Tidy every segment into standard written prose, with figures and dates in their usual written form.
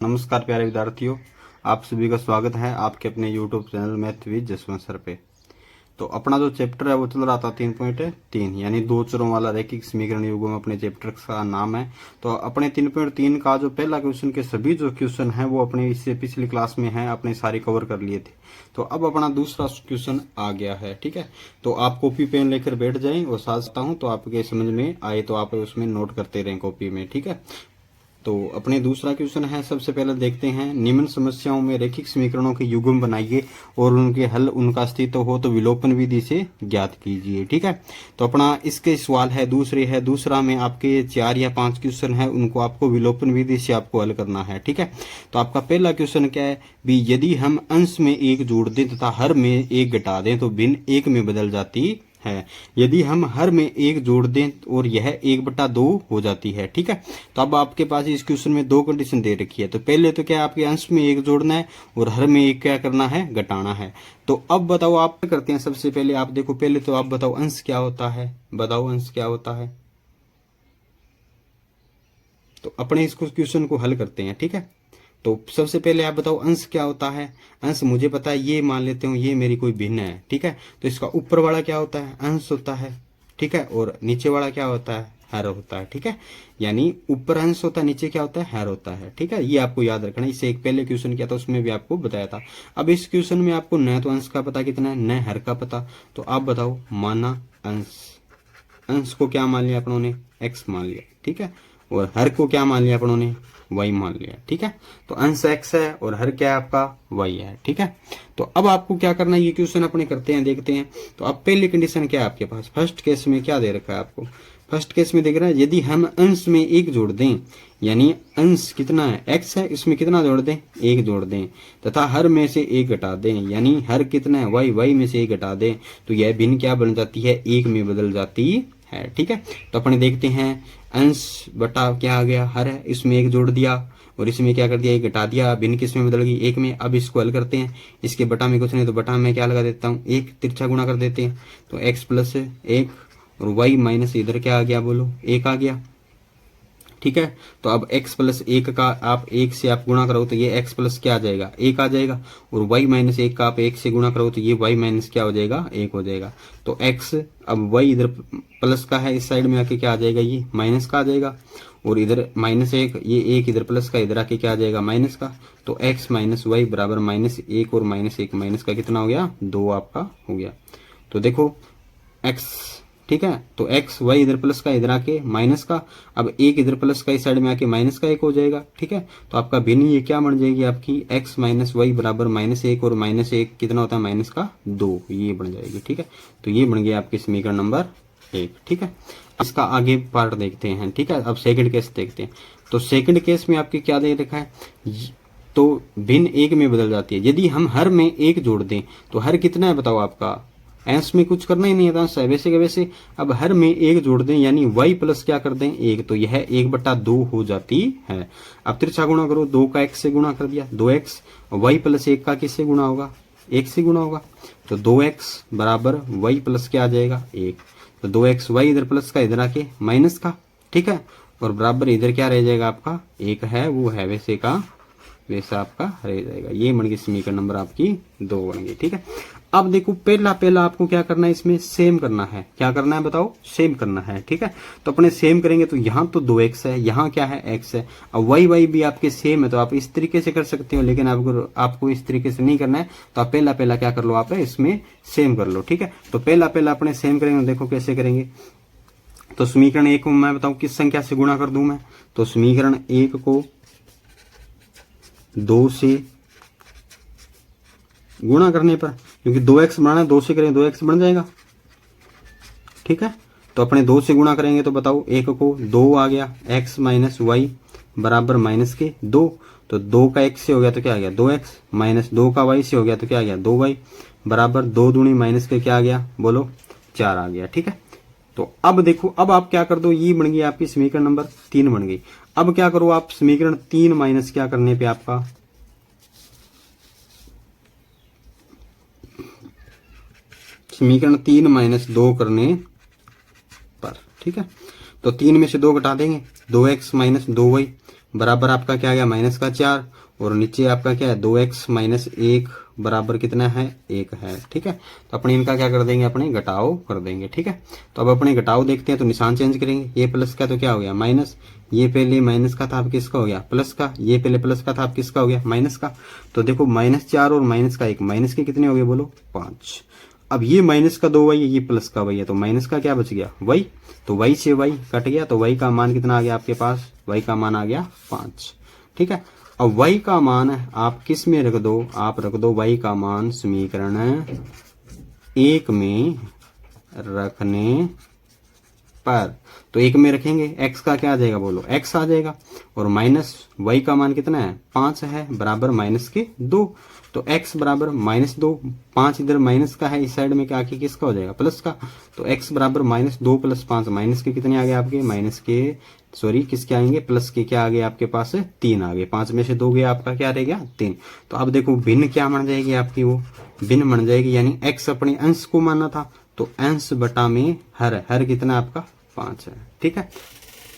नमस्कार प्यारे विद्यार्थियों, आप सभी का स्वागत है आपके अपने YouTube channel math with Jaswant sir पे। तो अपना जो चैप्टर है वो चल रहा था 3.3 यानी दो चरों वाला रैखिक समीकरण युग्म अपने चैप्टर का नाम है। तो अपने 3.3 का जो पहला क्वेश्चन के सभी जो क्वेश्चन है वो अपने इससे पिछली क्लास में है, अपने सारे कवर कर लिए थे। तो अब अपना दूसरा क्वेश्चन आ गया है। ठीक है, तो आप कॉपी पेन लेकर बैठ जाएं और साझता हूं तो आपके समझ में आए तो आप उसमें नोट करते रहें कॉपी में। ठीक है, तो अपने दूसरा क्वेश्चन है, सबसे पहले देखते हैं। निम्न समस्याओं में रैखिक समीकरणों के युग्म बनाइए और उनके हल उनका अस्तित्व हो तो विलोपन विधि से ज्ञात कीजिए। ठीक है, तो अपना इसके सवाल है दूसरा में आपके 4 या 5 क्वेश्चन है, उनको आपको विलोपन विधि से आपको हल करना है। ठीक है, तो आपका पहला क्वेश्चन क्या है भी, यदि हम अंश में एक जोड़ दें तथा हर में एक घटा दें तो भिन्न एक में बदल जाती है। यदि हम हर में एक जोड़ दें और यह 1/2 हो जाती है। ठीक है, तो अब आपके पास इस क्वेश्चन में दो कंडीशन दे रखी है। तो पहले तो क्या आपके अंश में एक जोड़ना है और हर में एक क्या करना है, घटाना है। तो अब बताओ आप क्या करते हैं। सबसे पहले आप देखो, पहले तो आप बताओ अंश क्या होता है, बताओ अंश क्या होता है। तो अपने इसको क्वेश्चन को हल करते हैं। ठीक है, तो सबसे पहले आप बताओ अंश क्या होता है। अंश मुझे पता है, ये मान लेते हूँ ये मेरी कोई भिन्न है। ठीक है, तो इसका ऊपर वाला क्या होता है, अंश होता है। ठीक है, और नीचे वाला क्या होता है, हर होता है। ठीक है, यानी ऊपर अंश होता है, नीचे क्या होता है, हर होता है। ठीक है, ये आपको याद रखना। इससे एक पहले क्वेश्चन किया था उसमें भी आपको बताया था। अब इस क्वेश्चन में आपको न तो अंश का पता कितना है, न हर का पता। तो आप बताओ, माना अंश, अंश को क्या मान लिया अपनों ने, x मान लिया। ठीक है, और हर को क्या मान लिया अपनों ने, y मान लिया। ठीक है, तो अंश x है और हर क्या है आपका, y है। ठीक है, तो अब आपको क्या करना है, ये क्वेश्चन अपने करते हैं, देखते हैं। तो अब पहली कंडीशन क्या है आपके पास, फर्स्ट केस में क्या दे रखा है आपको। फर्स्ट केस में देख रहा है, यदि हम अंश में एक जोड़ दें, यानी अंश कितना है, x है, इसमें कितना जोड़ दें, एक जोड़ दें, तथा हर में से एक घटा दें, यानी हर कितना है, y में से एक घटा दें, तो यह भिन्न क्या बन जाती है, एक में बदल जाती है। ठीक है, तो अपने देखते हैं, अंश बटा क्या आ गया, हर है, इसमें एक जोड़ दिया और इसमें क्या कर दिया, एक घटा दिया, भिन्न किस में बदल गई, एक में। अब इसको हल करते हैं, इसके बटा में कुछ नहीं तो बटा में क्या लगा देता हूँ, एक, तिरछा गुणा कर देते हैं। तो x प्लस 1 और y माइनस इधर क्या आ गया, बोलो 1 आ गया। ठीक है, तो अब x प्लस 1 का आप 1 से आप गुणा करो तो ये x प्लस क्या आ जाएगा, 1 आ जाएगा। और y माइनस 1 का आप 1 से गुणा करो तो ये y माइनस क्या हो जाएगा, 1 हो जाएगा। तो x, अब y इधर प्लस का है, इस साइड में आके क्या आ जाएगा, ये माइनस का आ जाएगा। और इधर -1, ये 1 इधर प्लस का, इधर आके क्या आ जाएगा, माइनस का। तो x माइनस वाई बराबर -1 और -1, माइनस का कितना हो गया, 2 आपका हो गया। तो देखो x, ठीक है, तो x y इधर प्लस का, इधर आके माइनस का। अब 1 इधर प्लस का, इस साइड में आके माइनस का 1 हो जाएगा। ठीक है, तो आपका भिन्न ये क्या बन जाएगी आपकी, x माइनस वाई बराबर -1 और -1 कितना होता है, माइनस का 2, ये बन जाएगी। ठीक है, तो ये बन गया आपके समीकरण नंबर 1। ठीक है, इसका आगे पार्ट देखते हैं। ठीक है, अब सेकंड केस देखते हैं। तो सेकंड केस में आपके क्या दे रखा है, तो भिन्न एक में बदल जाती है। यदि हम हर में एक जोड़ दें तो हर कितना है बताओ आपका, अंश में कुछ करना ही नहीं है, वैसे के वैसे। अब हर में एक जोड़ दें यानी y प्लस क्या कर दें, 1, तो यह 1/2 हो जाती है। अब तिरछा गुणा करो, 2 का x से गुणा कर दिया, 2x, y प्लस 1 का किससे गुणा होगा, 1 से गुणा होगा। तो 2x बराबर y प्लस क्या आ जाएगा, 1। तो 2x y इधर प्लस का, इधर आके माइनस का। ठीक है, और बराबर इधर क्या रह जाएगा आपका, 1 है, वो है वैसे का वैसा आपका रह जाएगा। ये बन गई समीकरण नंबर आपकी 2 बन गई। ठीक है, अब देखो पहला आपको क्या करना है, इसमें सेम करना है। क्या करना है बताओ, सेम करना है। ठीक है, तो अपने सेम करेंगे तो यहाँ तो 2x है, यहाँ क्या है, x है। अब y भी आपके सेम है, तो आप इस तरीके से कर सकते हो, लेकिन आपको इस तरीके से नहीं करना है। तो आप पहला क्या कर लो, आप इसमें सेम कर लो। ठीक है, तो पहला अपने सेम करेंगे, देखो कैसे करेंगे। तो समीकरण 1 को मैं बताऊं किस संख्या से गुणा कर दूं मैं, तो समीकरण 1 को 2 से गुणा करने पर, क्योंकि 2x बनाना है, 2 से करेंगे 2x बन जाएगा। ठीक है, तो अपने 2 से गुणा करेंगे तो बताओ 1 को 2 आ गया, x माइनस वाई बराबर माइनस के 2। तो 2 का x से हो गया तो क्या आ गया, 2x, माइनस 2 का y से हो गया तो क्या आ गया, 2y बराबर 2 दूनी माइनस के क्या आ गया, बोलो 4 आ गया। ठीक है, तो अब देखो, अब आप क्या कर दो, ये बन गई आपकी समीकरण नंबर 3 बन गई। अब क्या करो आप, समीकरण 3 माइनस क्या करने पे आपका, समीकरण 3 माइनस 2 करने पर। ठीक है, तो 3 में से 2 घटा देंगे, 2x माइनस 2y बराबर आपका क्या आ गया माइनस का 4, और नीचे आपका क्या है 2x माइनस 1 बराबर कितना है 1 है। ठीक है, तो अपने इनका क्या कर देंगे, अपने घटाव कर देंगे। ठीक है, तो अब अपने घटाव देखते हैं, तो निशान चेंज करेंगे। ये प्लस का तो क्या हो गया माइनस, ये पहले माइनस का था अब किसका हो गया प्लस का, ये पहले प्लस का था अब किसका हो गया माइनस का। तो देखो -4 और माइनस का 1, माइनस के कितने हो गए बोलो 5। अब ये माइनस का 2y है, ये प्लस का y है, तो माइनस का क्या बच गया y, तो y से y कट गया, तो y का मान कितना आ गया आपके पास, y का मान आ गया 5। ठीक है, अब y का मान आप किस में रख दो, आप रख दो y का मान समीकरण 1 में रखने पर, तो 1 में रखेंगे x का क्या आ जाएगा बोलो x आ जाएगा, और माइनस y का मान कितना है 5 है, बराबर माइनस के 2, तो x बराबर -2, 5 इधर माइनस का है, इस साइड में क्या आके किसका हो जाएगा प्लस का, तो x बराबर -2 + 5, माइनस के कितने आ गए आपके, माइनस के सॉरी किसके आएंगे प्लस के क्या आ गए आपके पास 3 आ गए, 5 में से 2 गया आपका क्या रह गया 3। तो अब देखो भिन्न क्या बन जाएगी आपकी, वो भिन्न बन जाएगी, यानी x अपने अंश को माना था, तो अंश बटा में हर कितना आपका 5 है। ठीक है,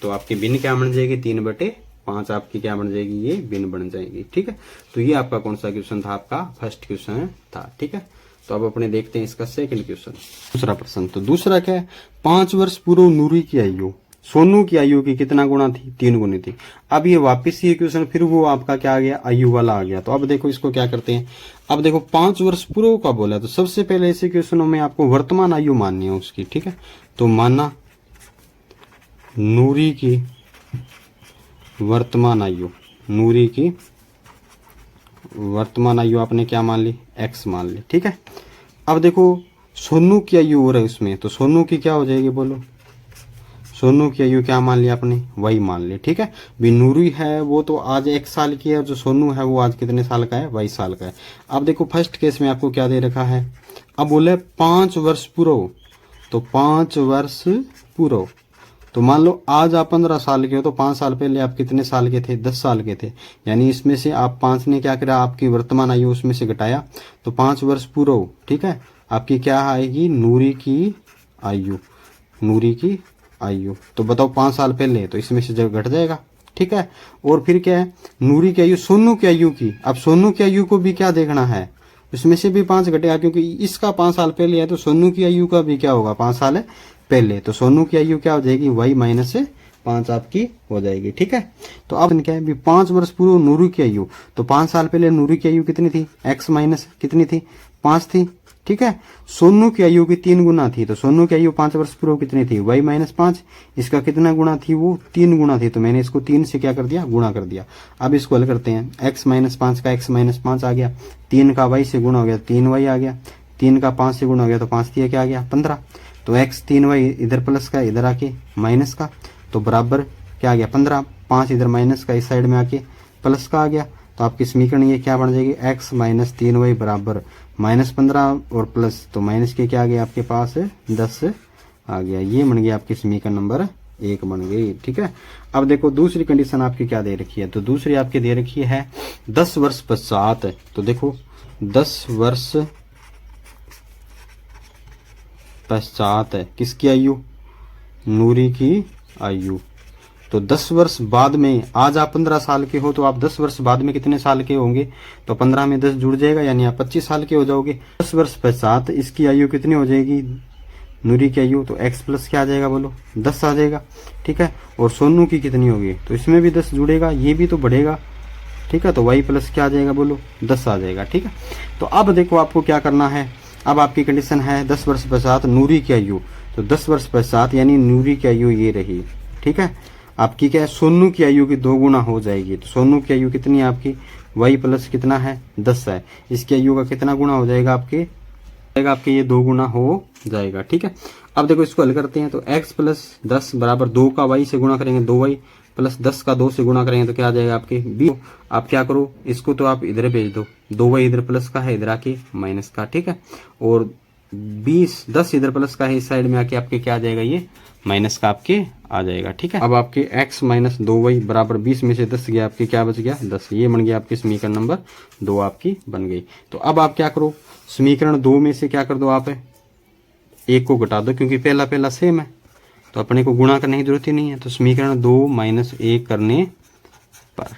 तो आपकी भिन्न क्या बन जाएगी 3/5 आपकी क्या बन जाएगी, ये भिन्न बन जाएगी। ठीक है, तो ये आपका कौन सा क्वेश्चन था, आपका फर्स्ट क्वेश्चन था। ठीक है, तो अब अपने देखते हैं इसका सेकंड क्वेश्चन, दूसरा प्रश्न। तो दूसरा क्या है, 5 वर्ष पूर्व नूरी की आयु सोनू की आयु की कितना गुना थी, 3 गुनी थी। अब ये वापस ये क्वेश्चन फिर वो आपका क्या आ गया आयु वाला आ गया। तो अब देखो इसको क्या करते हैं, अब देखो 5 वर्ष पूर्व का बोला, तो सबसे पहले ऐसे क्वेश्चनों में आपको वर्तमान आयु माननी है उसकी। ठीक है, तो माना नूरी की वर्तमान आयु, नूरी की वर्तमान आयु आपने क्या मान ली x मान ली। ठीक है, अब देखो सोनू की आयु हो रहा है उसमें, तो सोनू की क्या हो जाएगी बोलो, सोनू की आयु क्या मान लिया आपने y मान ली। ठीक है, भी नूरी है वो तो आज 1 साल की है, और जो सोनू है वो आज कितने साल का है, 22 साल का है। अब देखो फर्स्ट केस में आपको क्या दे रखा है, अब बोले 5 वर्ष पूर्व, तो 5 वर्ष पूर्व, तो मान लो आज आप 15 साल के हो, तो 5 साल पहले आप कितने साल के थे, 10 साल के थे, यानी इसमें से आप 5 ने क्या करा आपकी वर्तमान आयु उसमें से घटाया, तो 5 वर्ष पूर्व। ठीक है, आपकी क्या आएगी नूरी की आयु, नूरी की आयु, तो बताओ 5 साल पहले, तो इसमें से जब घट जाएगा। ठीक है, और फिर क्या है नूरी की आयु सोनू की आयु की, अब सोनू की आयु को भी क्या देखना है, उसमें से भी 5 घटेगा, क्योंकि इसका 5 साल पहले है, तो सोनू की आयु का भी क्या होगा 5 साल पहले, तो सोनू की आयु क्या हो जाएगी y माइनस 5 आपकी हो जाएगी। ठीक है, तो अब क्या है 5 वर्ष पूर्व नूरी की आयु, तो 5 साल पहले नूरी की आयु कितनी थी, x माइनस कितनी थी 5 थी। ठीक है, सोनू की आयु की 3 गुना थी, तो सोनू की आयु 5 वर्ष पूर्व कितनी थी y माइनस 5, इसका कितना गुना थी वो 3 गुना थी, तो मैंने इसको 3 से क्या कर दिया गुणा कर दिया। अब इसको हल करते हैं, x माइनस 5 का x माइनस 5 आ गया, 3 का y से गुणा हो गया 3y आ गया, 3 का 5 से गुणा हो गया, तो 5 दिया क्या आ गया 15, तो x 3y इधर प्लस का इधर आके माइनस का, तो बराबर क्या आ गया 15, 5 इधर माइनस का इस साइड में आके प्लस का आ गया, तो आपकी समीकरण ये क्या बन जाएगी x माइनस 3y बराबर -15 और प्लस, तो माइनस के क्या आ गया आपके पास 10 आ गया, ये बन गया आपकी समीकरण नंबर 1 बन गई। ठीक है, अब देखो दूसरी कंडीशन आपकी क्या दे रखी है, तो दूसरी आपकी दे रखी है 10 वर्ष पश्चात, तो देखो 10 वर्ष पश्चात है किसकी आयु, नूरी की आयु, तो 10 वर्ष बाद में, आज आप 15 साल के हो, तो आप 10 वर्ष बाद में कितने साल के होंगे, तो 15 में 10 जुड़ जाएगा, यानी आप 25 साल के हो जाओगे। 10 वर्ष पश्चात इसकी आयु कितनी हो जाएगी नूरी की आयु, तो x प्लस क्या आ जाएगा बोलो 10 आ जाएगा। ठीक है, और सोनू की कितनी होगी, तो इसमें भी 10 जुड़ेगा, ये भी तो बढ़ेगा। ठीक है, तो y प्लस क्या आ जाएगा बोलो 10 आ जाएगा। ठीक है, तो अब देखो आपको क्या करना है, अब आपकी कंडीशन है 10 वर्ष पश्चात नूरी की आयु, तो 10 वर्ष पश्चात यानी नूरी की आयु ये रही। ठीक है, आपकी क्या है सोनू की आयु की 2 गुना हो जाएगी, तो सोनू की आयु कितनी है आपकी y प्लस कितना है 10 है, इसकी आयु का कितना गुना हो जाएगा आपके ये 2 गुना हो जाएगा। ठीक है, अब देखो इसको हल करते हैं, तो x प्लस 10 बराबर 2 का y से गुणा करेंगे 2y प्लस 10 का 2 से गुणा करेंगे, तो क्या आ जाएगा आपके 20। आप क्या करो इसको तो आप इधर भेज दो, 2y इधर प्लस का है इधर आके माइनस का। ठीक है, और 10 इधर प्लस का है इस साइड में आके आपके क्या आ जाएगा ये माइनस का आपके आ जाएगा। ठीक है, अब आपके x माइनस 2y बराबर 20 में से 10 गया, आपके क्या बच गया 10, ये बन गया आपकी समीकरण नंबर 2 आपकी बन गई। तो अब आप क्या करो समीकरण 2 में से क्या कर दो आप 1 को घटा दो, क्योंकि पहला सेम है, तो अपने को गुणा करने की जरूरत ही नहीं है, तो समीकरण 2 - 1 करने पर।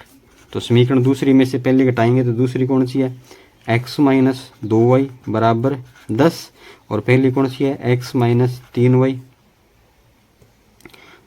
तो समीकरण दूसरी में से पहले घटाएंगे तो दूसरी कौन सी है, x माइनस 2y बराबर 10, और पहली कौन सी है, x माइनस 3y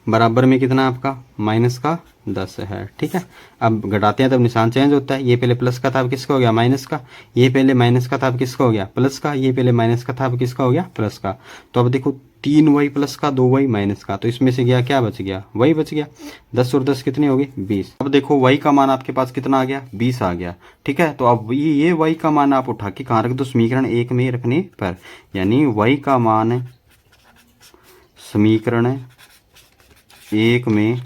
बराबर में कितना आपका माइनस का 10 है। ठीक है, अब घटाते हैं तब निशान चेंज होता है। ये पहले प्लस का था, अब किसका हो गया, माइनस का। ये पहले माइनस का था, अब किसका हो गया, प्लस का। ये पहले माइनस का था, अब किसका हो गया, प्लस का। तो अब देखो 3y प्लस का, 2y माइनस का, तो इसमें से गया क्या बच गया, y बच गया। 10 और 10 कितनी होगी, 20। अब देखो y का मान आपके पास कितना आ गया, 20 आ गया। ठीक है, तो अब ये y का मान आप उठा के कहाँ रख दो, समीकरण 1 में रखने पर, यानी y का मान समीकरण 1 में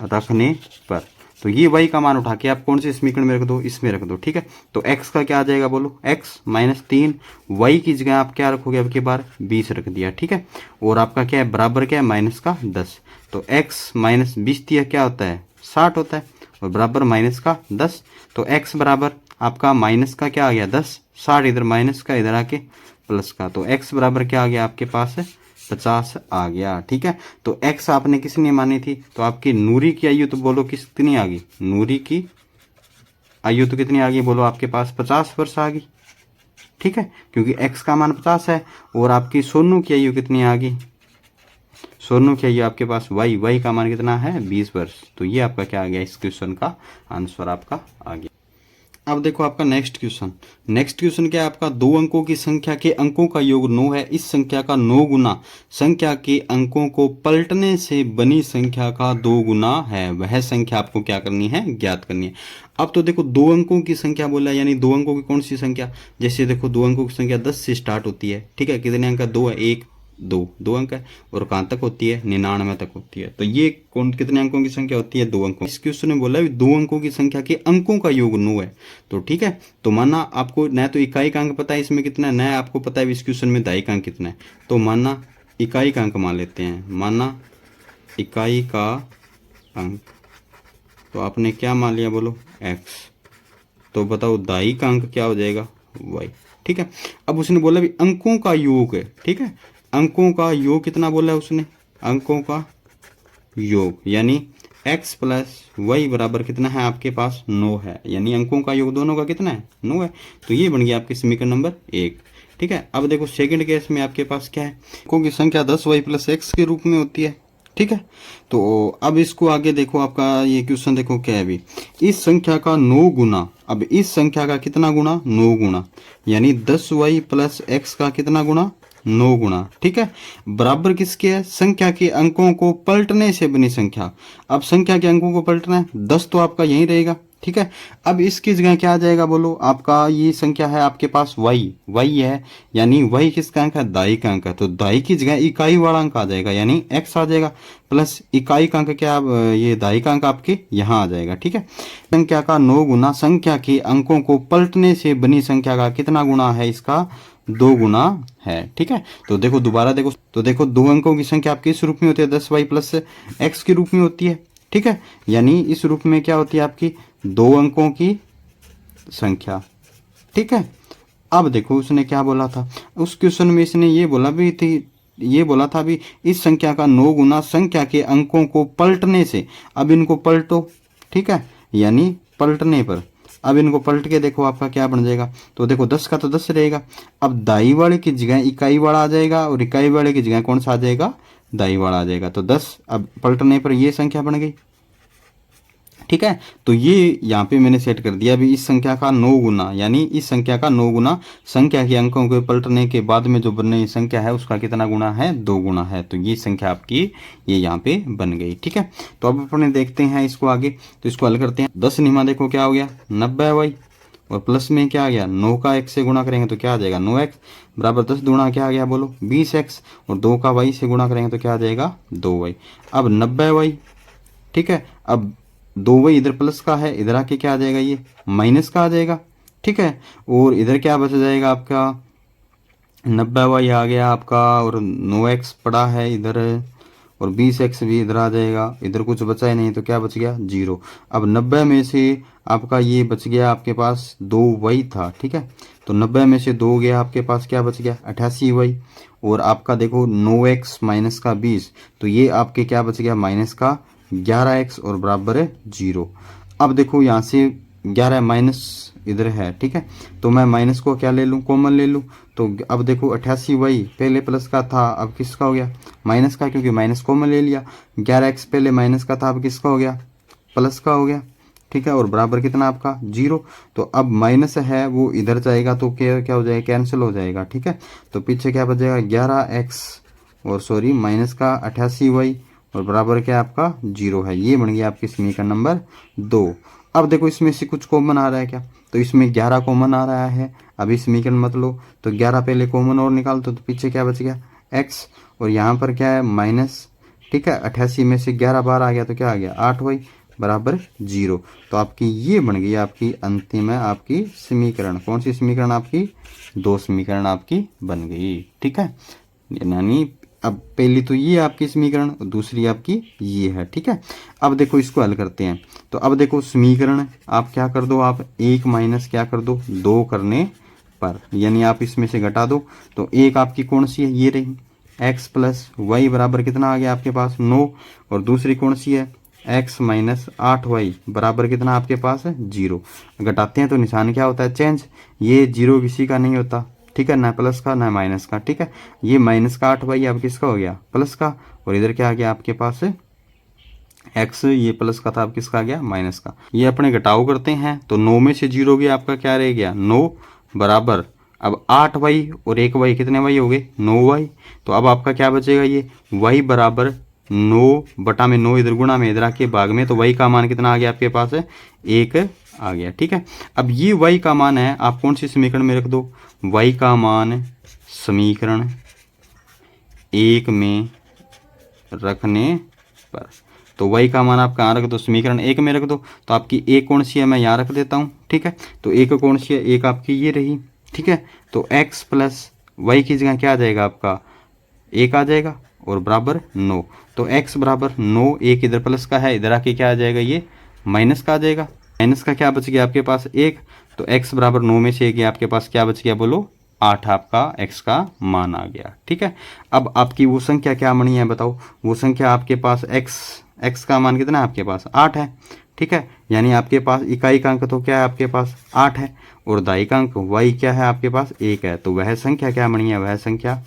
रखने पर, तो ये y का मान उठा के आप कौन से समीकरण में रख दो, इसमें रख दो। ठीक है, तो x का क्या आ जाएगा बोलो, x माइनस 3, y की जगह आप क्या रखोगे, अब की बार 20 रख दिया। ठीक है, और आपका क्या है, बराबर क्या है, माइनस का 10। तो x माइनस 20 दिया क्या होता है, 60 होता है, और बराबर माइनस का 10। तो x बराबर आपका माइनस का क्या आ गया, 10, 60 इधर माइनस का, इधर आके प्लस का, तो x बराबर क्या आ गया आपके पास है, 50 आ गया। ठीक है, तो x आपने किसने मानी थी, तो आपकी नूरी की आयु तो बोलो कितनी आ गई, नूरी की आयु तो कितनी आ गई बोलो, आपके पास 50 वर्ष आ गई। ठीक है, क्योंकि x का मान 50 है, और आपकी सोनू की आयु कितनी आ गई, सोनू की आयु आपके पास y का मान कितना है, 20 वर्ष। तो ये आपका क्या आ गया, इस क्वेश्चन का आंसर आपका आ गया। अब देखो आपका नेक्स्ट क्वेश्चन क्या है आपका, 2 अंकों की संख्या के अंकों का योग 9 है। इस संख्या का 9 गुना संख्या के अंकों को पलटने से बनी संख्या का 2 गुना है, वह संख्या आपको क्या करनी है, ज्ञात करनी है। अब तो देखो 2 अंकों की संख्या बोला, यानी 2 अंकों की कौन सी संख्या, जैसे देखो 2 अंकों की संख्या 10 से स्टार्ट होती है। ठीक है, कितने अंक है, 2 है, 1 2 अंक है, और कहाँ तक होती है, 99 तक होती है। तो ये कौन कितने अंकों की संख्या होती है, 2 अंकों। इस क्वेश्चन में बोला 2 अंकों की संख्या के अंकों का योग 9 है। तो ठीक है, तो माना आपको न तो इकाई का अंक पता है इसमें कितना है, न आपको पता है इस क्वेश्चन में दाई का अंक कितना है। तो माना इकाई का अंक मान लेते हैं, माना इकाई का अंक, तो आपने क्या मान लिया बोलो, x। तो बताओ दाई का अंक क्या हो जाएगा, y। ठीक है, अब उसने बोला भी अंकों का योग है। ठीक है, अंकों का योग कितना बोला है उसने, अंकों का योग, यानी x प्लस वाई बराबर कितना है आपके पास, 9 है, यानी अंकों का योग दोनों का कितना है, 9 है। तो ये बन गया आपके समीकरण नंबर 1। ठीक है, अब देखो सेकंड केस में आपके पास क्या है, अंकों की संख्या 10y प्लस x के रूप में होती है। ठीक है, तो अब इसको आगे देखो, आपका ये क्वेश्चन देखो क्या है, अभी इस संख्या का 9 गुना, अब इस संख्या का कितना गुना, 9 गुना, यानी 10y प्लस x का कितना गुना, 9 गुना। ठीक है, बराबर किसके है, संख्या के अंकों को पलटने से बनी संख्या। अब संख्या के अंकों को पलटना है, 10 तो आपका यहीं रहेगा। ठीक है, अब इसकी जगह क्या आ जाएगा बोलो, आपका ये संख्या है आपके पास y है, यानी y किसका अंक है, दाई का अंक है। तो दाई की जगह इकाई वाला अंक आ जाएगा, यानी x आ जाएगा, प्लस इकाई का अंक क्या, ये दाई का अंक आपके यहाँ आ जाएगा। ठीक है, संख्या का 9 गुना संख्या के अंकों को पलटने से बनी संख्या का कितना गुना है, इसका 2 गुना है। ठीक है, तो देखो दोबारा देखो, तो देखो 2 अंकों की संख्या आपके इस रूप में होती है, 10y प्लस x के रूप में होती है। ठीक है, यानी इस रूप में क्या होती है आपकी 2 अंकों की संख्या। ठीक है, अब देखो उसने क्या बोला था, उस क्वेश्चन में इसने ये बोला भी थी, ये बोला था भी इस संख्या का 9 गुना संख्या के अंकों को पलटने से। अब इनको पलटो, ठीक है, यानी पलटने पर, अब इनको पलट के देखो आपका क्या बन जाएगा। तो देखो 10 का तो 10 रहेगा, अब दाई वाले की जगह इकाई वाला आ जाएगा, और इकाई वाले की जगह कौन सा आ जाएगा, दाई वाला आ जाएगा। तो 10 अब पलटने पर ये संख्या बन गई। ठीक है, तो ये यहाँ पे मैंने सेट कर दिया भी इस संख्या का 9 गुना, यानी इस संख्या का 9 गुना संख्या के अंकों के पलटने के बाद में जो बनने संख्या है उसका कितना गुना है, 2 गुना है। तो ये संख्या आपकी ये यहाँ पे बन गई। ठीक है, तो अब अपने देखते हैं इसको आगे, तो इसको हल करते हैं। 10 निमा देखो क्या हो गया, 90y, और प्लस में क्या आ गया, 9 का x से गुणा करेंगे तो क्या आ जाएगा, 9x बराबर 10 गुणा क्या आ गया बोलो, 20x, और 2 का y से गुणा करेंगे तो क्या आ जाएगा, 2y। अब 90y, ठीक है, अब 2y इधर प्लस का है, इधर आके क्या आ जाएगा, ये माइनस का आ जाएगा। ठीक है, और इधर क्या बच जाएगा आपका, 90y आ गया आपका, और 9x पड़ा है इधर, और 20x भी इधर आ जाएगा, इधर कुछ बचा ही नहीं तो क्या बच गया, 0। अब 90 में से आपका ये बच गया आपके पास 2y था। ठीक है, तो 90 में से 2 गया, आपके पास क्या बच गया, 88y, और आपका देखो 9x माइनस का 20, तो ये आपके क्या बच गया, माइनस का 11x और बराबर है 0। अब देखो यहाँ से 11 माइनस इधर है, ठीक है, तो मैं माइनस को क्या ले लूँ, कॉमन ले लूँ। तो अब देखो 88y पहले प्लस का था, अब किसका हो गया, माइनस का, क्योंकि माइनस कॉमन ले लिया। 11x पहले माइनस का था, अब किसका हो गया, प्लस का हो गया, ठीक है, और बराबर कितना आपका 0। तो अब माइनस है वो इधर जाएगा तो क्या क्या हो जाएगा, कैंसिल हो जाएगा, ठीक है। तो पीछे क्या बचेगा 11x और सॉरी माइनस का 88y और बराबर क्या आपका 0 है। ये बन गया आपकी समीकरण नंबर 2। अब देखो इसमें से कुछ कॉमन आ रहा है क्या, तो इसमें 11 कॉमन आ रहा है। अभी समीकरण मत लो, तो 11 पहले कॉमन और निकाल तो पीछे क्या बच गया x, और यहाँ पर क्या है माइनस, ठीक है। 88 में से 11 बार आ गया तो क्या आ गया 8y बराबर 0। तो आपकी ये बन गई आपकी अंतिम है आपकी समीकरण। कौन सी समीकरण आपकी, 2 समीकरण आपकी बन गई, ठीक है। यानी अब पहली तो ये आपकी समीकरण, दूसरी आपकी ये है, ठीक है। अब देखो इसको हल करते हैं। तो अब देखो समीकरण आप क्या कर दो, आप 1 माइनस क्या कर दो 2 करने पर, यानी आप इसमें से घटा दो। तो एक आपकी कौन सी है, ये रही x प्लस वाई बराबर कितना आ गया आपके पास 9, और दूसरी कौन सी है x माइनस 8y बराबर कितना आपके पास है 0। घटाते हैं तो निशान क्या होता है चेंज, ये 0 किसी का नहीं होता, ठीक है, ना प्लस का ना माइनस का, ठीक है। ये माइनस का 8y अब किसका हो गया प्लस का, और इधर क्या आ गया आपके पास x, ये प्लस का था अब किसका आ गया माइनस का। ये अपने घटाव करते हैं तो 9 में से 0 गया आपका क्या रह गया 9 बराबर, अब 8y और 1y कितने y हो गए 9y। तो अब आपका क्या बचेगा, ये y बराबर 9 बटा में 9 इधर गुणा में इधर आके भाग में, तो y का मान कितना आ गया आपके पास है 1 आ गया, ठीक है। अब ये y का मान है आप कौन सी समीकरण में रख दो, y का मान समीकरण 1 में रखने पर। तो y का मान आप कहाँ रख दो, समीकरण 1 में रख दो। तो आपकी एक कौन सी है, मैं यहाँ रख देता हूँ, ठीक है। तो एक कौन सी है, एक आपकी ये रही, ठीक है। तो x प्लस वाई की जगह क्या आ जाएगा आपका 1 आ जाएगा और बराबर 9। तो x बराबर 9, एक इधर प्लस का है, इधर आके क्या आ जाएगा ये माइनस का आ जाएगा। माइनस का क्या बच गया आपके पास 1, तो x बराबर 9 में से 1 आपके पास क्या बच गया बोलो 8 आपका x का मान आ गया, ठीक है। अब आपकी वो संख्या क्या बनी है बताओ, वो संख्या आपके पास x का मान कितना है आपके पास 8 है, ठीक है। यानी आपके पास इकाई का अंक तो क्या है आपके पास 8 है, और दाई का अंक y क्या है आपके पास 1 है। तो वह संख्या क्या बनी है, वह संख्या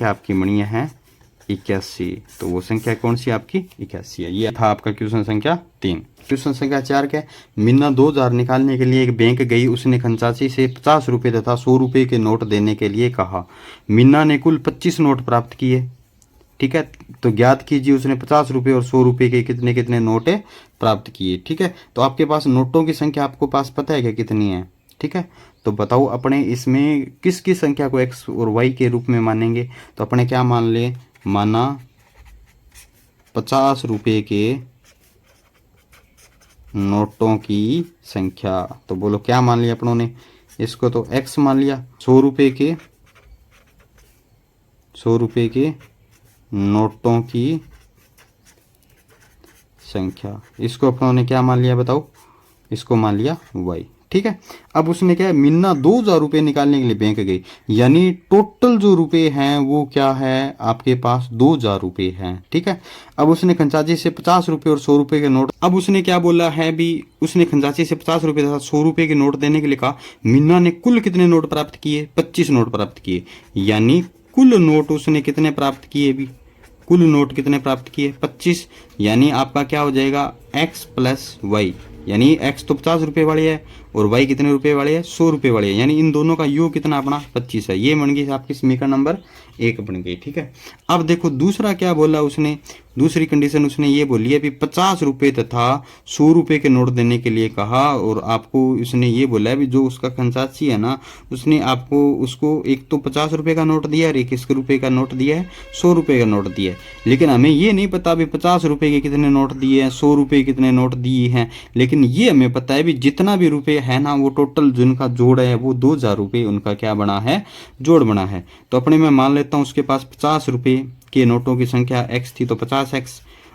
आपकी बनी है 81। तो वो संख्या कौन सी आपकी 81 है। ये था आपका क्वेश्चन संख्या 3। क्वेश्चन संख्या 4 क्या है, मीना 2000 निकालने के लिए एक बैंक गई, उसने खंचासी से 50 रुपये तथा 100 रुपये के नोट देने के लिए कहा। मीना ने कुल 25 नोट प्राप्त किए, ठीक है। तो ज्ञात कीजिए उसने 50 रुपये और 100 रुपये के कितने कितने नोट प्राप्त किए, ठीक है। तो आपके पास नोटों की संख्या आपको पास पता है क्या कितनी है, ठीक है। तो बताओ अपने इसमें किस किस संख्या को x और y के रूप में मानेंगे। तो अपने क्या मान ले, माना 50 रुपये के नोटों की संख्या। तो बोलो क्या मान लिया अपनों ने, इसको तो x मान लिया। 100 रुपये के नोटों की संख्या, इसको अपनों ने क्या मान लिया बताओ, इसको मान लिया y, ठीक है। अब उसने क्या है, मीना 2000 रुपये निकालने के लिए बैंक गई, यानी टोटल जो रुपए हैं वो क्या है आपके पास 2000 रुपये हैं, ठीक है। अब उसने खंचाची से 50 रुपये और 100 रुपये के नोट, अब उसने क्या बोला है भी, उसने खंचाची से 50 रुपये तथा 100 रुपये के नोट देने के लिए कहा। मीना ने कुल कितने नोट प्राप्त किए, 25 नोट प्राप्त किए, यानी कुल नोट उसने कितने प्राप्त किए भी, कुल नोट कितने प्राप्त किए 25। यानी आपका क्या हो जाएगा x प्लस वाई, यानी x तो 50 रुपये वाली है और y कितने रुपए वाली है 100 रुपये वाली है, यानी इन दोनों का योग कितना अपना 25 है। ये बन गई आपकी समीकरण नंबर 1 बन गई, ठीक है। अब देखो दूसरा क्या बोला उसने, दूसरी कंडीशन उसने ये बोली है भी 50 रुपये तथा 100 रुपये के नोट देने के लिए कहा, और आपको उसने ये बोला है भी जो उसका खंचाची है ना, उसने आपको उसको एक तो 50 रुपये का नोट दिया है, एक 1 रुपये का नोट दिया है, 100 रुपये का नोट दिया है। लेकिन हमें ये नहीं पता भी 50 रुपये के कितने नोट दिए हैं, 100 रुपये कितने नोट दिए हैं, लेकिन ये हमें पता है भी जितना भी रुपये है ना वो टोटल जिनका जोड़ है वो 2000 रुपये उनका क्या बना है, जोड़ बना है। तो अपने मैं मान लेता हूँ उसके पास 50 रुपये के नोटों की संख्या x थी तो 50x,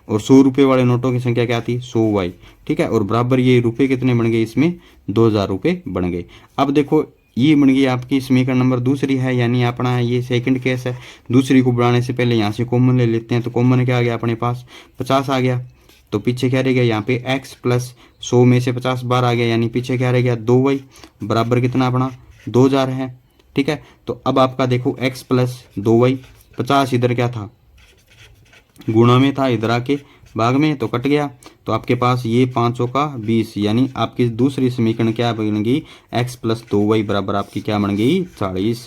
और 100 रुपये वाले नोटों की संख्या क्या थी 100y, ठीक है। और बराबर ये रुपये कितने बन गए इसमें 2000 रुपये बन गए। अब देखो ये बन गई आपकी समीकरण नंबर दूसरी है, यानी अपना ये सेकंड केस है। दूसरी को बढ़ाने से पहले यहाँ से कॉमन ले लेते हैं, तो कॉमन क्या आ गया अपने पास 50 आ गया। तो पीछे क्या रह गया यहाँ पे x प्लस 100 में से 50 बार आ गया, यानी पीछे क्या रह गया 2y बराबर कितना अपना 2000 है। ठीक है, तो अब आपका देखो x प्लस 2y, 50 इधर क्या था गुणा में था, इधर आके भाग में तो कट गया, तो आपके पास ये 500 का 20, यानी आपकी दूसरी समीकरण क्या बन गई x प्लस 2y बराबर आपकी क्या बन गई 40।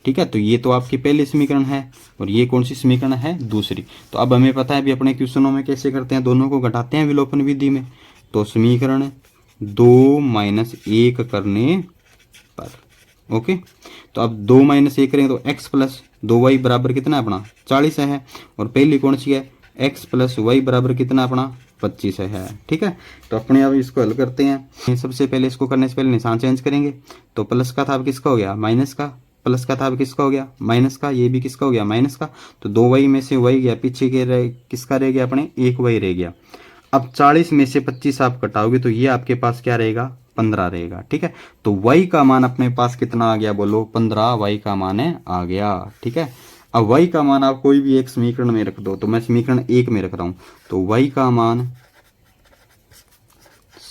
ठीक है, तो ये तो आपकी पहली समीकरण है और ये कौन सी समीकरण है दूसरी। तो अब हमें पता है अभी अपने क्वेश्चनों में कैसे करते हैं, दोनों को घटाते हैं विलोपन विधि में। तो समीकरण 2 माइनस 1 करने पर, ओके, तो अब 2 माइनस 1 करेंगे तो x प्लस 2y बराबर कितना अपना 40 है, और पहली कौन सी है x प्लस y बराबर कितना अपना 25 है। ठीक है, तो अपने अब इसको हल करते हैं। सबसे पहले इसको करने से पहले निशान चेंज करेंगे, तो प्लस का था अब किसका हो गया माइनस का, प्लस का था अब किसका हो गया माइनस का, ये भी किसका हो गया माइनस का, तो 2y में से y गया, पीछे के किसका रह गया अपने 1y रह गया। अब 40 में से 25 आप कटाओगे तो ये आपके पास क्या रहेगा 15 रहेगा। ठीक है, तो y का मान अपने पास कितना आ गया बोलो 15, y का मान है आ गया। ठीक है, अब y का मान आप कोई भी एक समीकरण में रख दो, तो मैं समीकरण 1 में रख रहा हूं, तो y का मान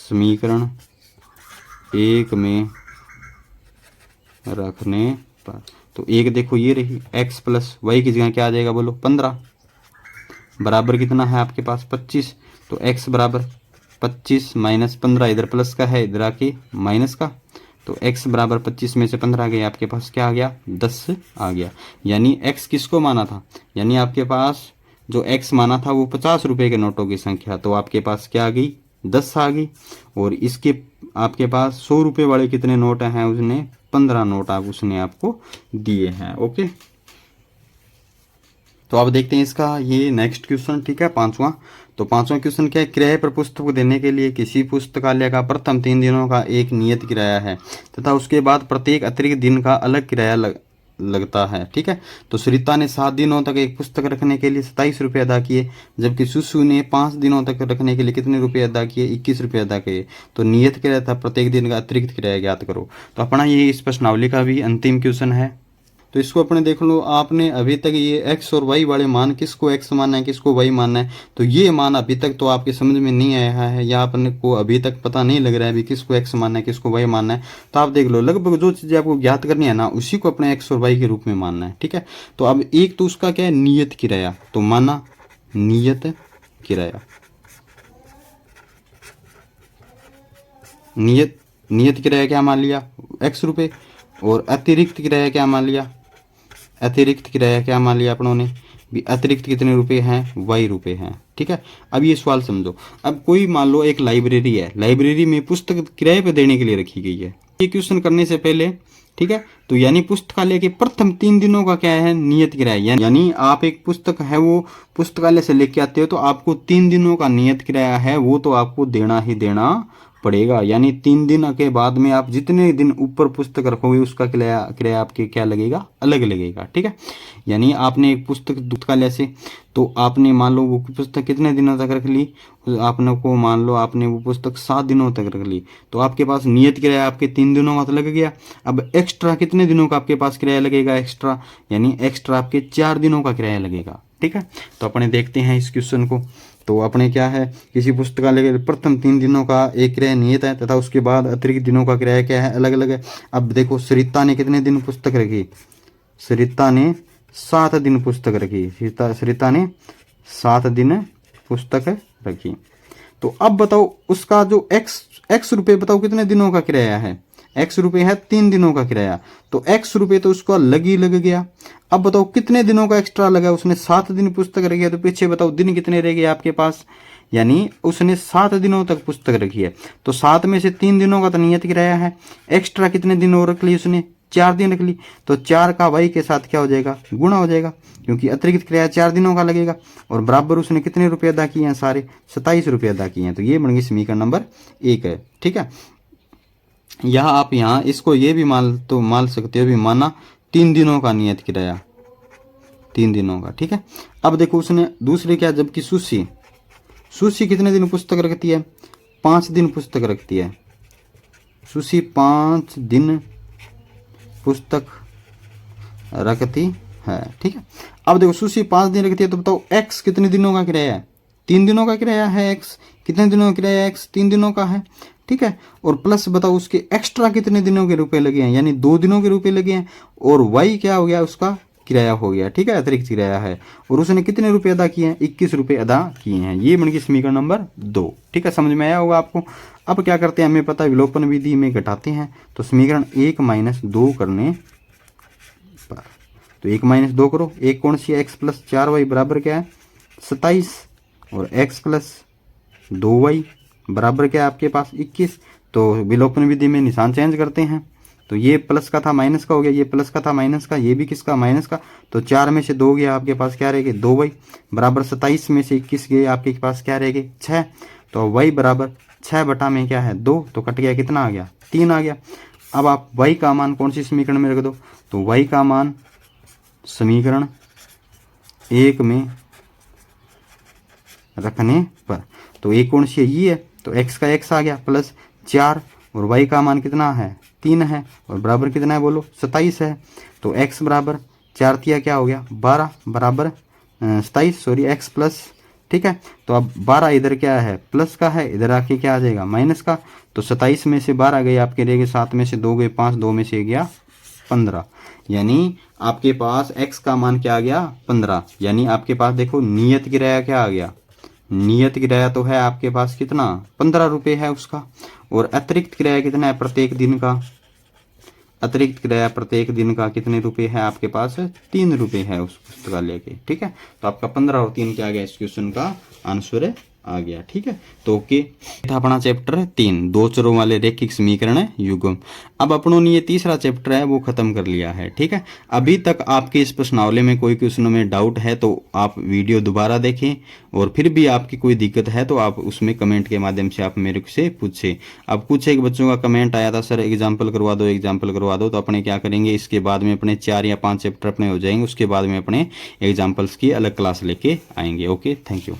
समीकरण 1 में रखने पर, तो एक देखो ये रही x प्लस वाई की जगह क्या आ जाएगा बोलो 15 बराबर कितना है आपके पास 25, तो x बराबर 25 माइनस 15, इधर प्लस का है इधर आके माइनस का, तो x बराबर 25 में से 15 आ गया, आपके पास क्या आ गया 10 आ गया। यानी x किसको माना था, यानी आपके पास जो x माना था वो 50 रुपए के नोटों की संख्या, तो आपके पास क्या आ गई 10 आ गई। और इसके आपके पास 100 रुपए वाले कितने नोट हैं, उसने 15 नोट उसने आपको दिए हैं। ओके, तो अब देखते हैं इसका ये नेक्स्ट क्वेश्चन। ठीक है, पांचवा, तो पांचवा क्वेश्चन क्या है, किराए पर पुस्तक देने के लिए किसी पुस्तकालय का प्रथम 3 दिनों का एक नियत किराया है तथा उसके बाद प्रत्येक अतिरिक्त दिन का अलग किराया लगता है। ठीक है, तो सरिता ने 7 दिनों तक एक पुस्तक रखने के लिए 27 रुपये अदा किए, जबकि सुसु ने 5 दिनों तक रखने के लिए कितने रुपये अदा किए 21 रुपये अदा किए। तो नियत किराया था, प्रत्येक दिन का अतिरिक्त किराया ज्ञात करो। तो अपना ये इस प्रश्नावली का भी अंतिम क्वेश्चन है। तो इसको अपने देख लो, आपने अभी तक ये x और y वाले मान किसको x मानना है किसको y मानना है, तो ये मान अभी तक तो आपके समझ में नहीं आया है या अपने को अभी तक पता नहीं लग रहा है अभी किसको x मानना है किसको y मानना है। तो आप देख लो, लगभग जो चीज़ें आपको ज्ञात करनी है ना उसी को अपने x और y के रूप में मानना है। ठीक है, तो अब एक तो उसका क्या है नियत किराया, तो माना नियत किराया, नियत किराया क्या मान लिया x रुपये, और अतिरिक्त किराया क्या मान लिया, अतिरिक्त किराया क्या मान लिया अपनों ने भी, अतिरिक्त कितने रुपए हैं y रुपए हैं। ठीक है, अब ये सवाल समझो, अब कोई मान लो एक लाइब्रेरी है, लाइब्रेरी में पुस्तक किराए पे देने के लिए रखी गई है। ये क्वेश्चन करने से पहले, ठीक है, तो यानी पुस्तकालय के प्रथम 3 दिनों का क्या है नियत किराया, यानी आप एक पुस्तक है वो पुस्तकालय से लेके आते हो तो आपको 3 दिनों का नियत किराया है वो तो आपको देना ही देना पड़ेगा। यानी 3 दिन के बाद में आप जितने दिन ऊपर पुस्तक रखोगे उसका किराया आपके क्या लगेगा अलग लगेगा। ठीक है, यानी आपने एक पुस्तक पुस्तकालय से, तो आपने मान लो वो पुस्तक कितने दिनों तक रख ली, आपने को मान लो आपने वो पुस्तक 7 दिनों तक रख ली, तो आपके पास नियत किराया आपके 3 दिनों का तो लग गया। अब एक्स्ट्रा कितने दिनों का आपके पास किराया लगेगा एक्स्ट्रा, यानी एक्स्ट्रा आपके 4 दिनों का किराया लगेगा। ठीक है, तो अपने देखते हैं इस क्वेश्चन को। तो अपने क्या है, किसी पुस्तकालय के प्रथम 3 दिनों का एक किराया नियत है तथा उसके बाद अतिरिक्त दिनों का किराया क्या है अलग अलग है। अब देखो सरिता ने कितने दिन पुस्तक रखी, सरिता ने 7 दिन पुस्तक रखी, सरिता ने 7 दिन पुस्तक रखी। तो अब बताओ उसका जो एक्स रुपये बताओ कितने दिनों का किराया है, x रुपये है 3 दिनों का किराया, तो x रुपये तो उसको लग ही लग गया। अब बताओ कितने दिनों का एक्स्ट्रा लगा, उसने 7 दिन पुस्तक रखी है, तो पीछे बताओ दिन कितने रह गए आपके पास, यानी उसने 7 दिनों तक पुस्तक रखी है, तो 7 में से 3 दिनों का तो नियत किराया है, एक्स्ट्रा कितने दिन और रख ली उसने 4 दिन रख ली, तो 4 का y के साथ क्या हो जाएगा गुणा हो जाएगा, क्योंकि अतिरिक्त किराया 4 दिनों का लगेगा, और बराबर उसने कितने रुपये अदा किए हैं सारे 27 रुपये अदा किए हैं। तो ये बन गई समीकरण नंबर 1 है। ठीक है, यहाँ आप यहाँ इसको ये भी मान सकते हो भी, माना 3 दिनों का नियत किराया 3 दिनों का। ठीक है, अब देखो उसने दूसरे क्या, जबकि सुशी कितने दिन पुस्तक रखती है 5 दिन पुस्तक रखती है, सुशी 5 दिन पुस्तक रखती है। ठीक है, अब देखो सुशी 5 दिन रखती है, तो बताओ x कितने दिनों का किराया है? 3 दिनों का किराया है। x कितने दिनों का किराया है? x 3 दिनों का है। ठीक है, और प्लस बताओ उसके एक्स्ट्रा कितने दिनों के रुपए लगे हैं, यानी 2 दिनों के रुपए लगे हैं। और y क्या हो गया? उसका किराया हो गया। ठीक है, अतिरिक्त किराया है। और उसने कितने रुपए अदा किए हैं? 21 रुपए अदा किए हैं। ये बन गई समीकरण नंबर 2। ठीक है, समझ में आया होगा आपको। अब क्या करते हैं, हमें पता है विलोपन विधि में घटाते हैं, तो समीकरण 1 - 2 करने पर, तो 1 - 2 करो, एक कौन सी है? x + 4y बराबर क्या है? 27, और x + 2y बराबर क्या है आपके पास? 21। तो विलोपन विधि में निशान चेंज करते हैं, तो ये प्लस का था माइनस का हो गया, ये प्लस का था माइनस का, ये भी किसका? माइनस का। तो 4 में से 2 गया आपके पास, क्या रहेगा? 2y बराबर 27 में से 21 गए आपके पास, क्या रहेगा? 6। तो y बराबर 6 बटा में क्या है? 2, तो कट गया, कितना आ गया? 3 आ गया। अब आप y का मान कौन सी समीकरण में रख दो? तो y का मान समीकरण 1 में रखने पर, तो एक कौन सी है? ये है, तो x का x आ गया प्लस 4, और y का मान कितना है? 3 है, और बराबर कितना है? बोलो, 27 है। तो x बराबर 4 तिया क्या हो गया? 12 बराबर 27, सॉरी x प्लस। ठीक है, तो अब 12 इधर क्या है? प्लस का है, इधर आके क्या आ जाएगा? माइनस का। तो 27 में से 12 गए आपके, रह गए 7 में से 2 गए 5, 2 में से गया 15, यानी आपके पास x का मान क्या आ गया? 15। यानी आपके पास देखो नियत किराया क्या आ गया? नियत किराया तो है आपके पास कितना? 15 रुपये है उसका। और अतिरिक्त किराया कितना है प्रत्येक दिन का? अतिरिक्त किराया प्रत्येक दिन का कितने रुपए है आपके पास? 3 रुपये है उस पुस्तकालय के। ठीक है, तो आपका 15 और 3 क्या आ गया? इस क्वेश्चन का आंसर आ गया। ठीक है, तो ओके, था अपना चैप्टर 3, 2 चरों वाले रैखिक समीकरण युग्म। अब अपनों ने ये तीसरा चैप्टर है वो खत्म कर लिया है। ठीक है, अभी तक आपके इस प्रश्नावली में कोई क्वेश्चनों में डाउट है तो आप वीडियो दोबारा देखें, और फिर भी आपकी कोई दिक्कत है तो आप उसमें कमेंट के माध्यम से आप मेरे से पूछे। अब कुछ एक बच्चों का कमेंट आया था, सर एग्जाम्पल करवा दो, एग्जाम्पल करवा दो। तो अपने क्या करेंगे, इसके बाद में अपने 4 या 5 चैप्टर अपने हो जाएंगे, उसके बाद में अपने एग्जाम्पल्स की अलग क्लास लेके आएंगे। Okay, thank you.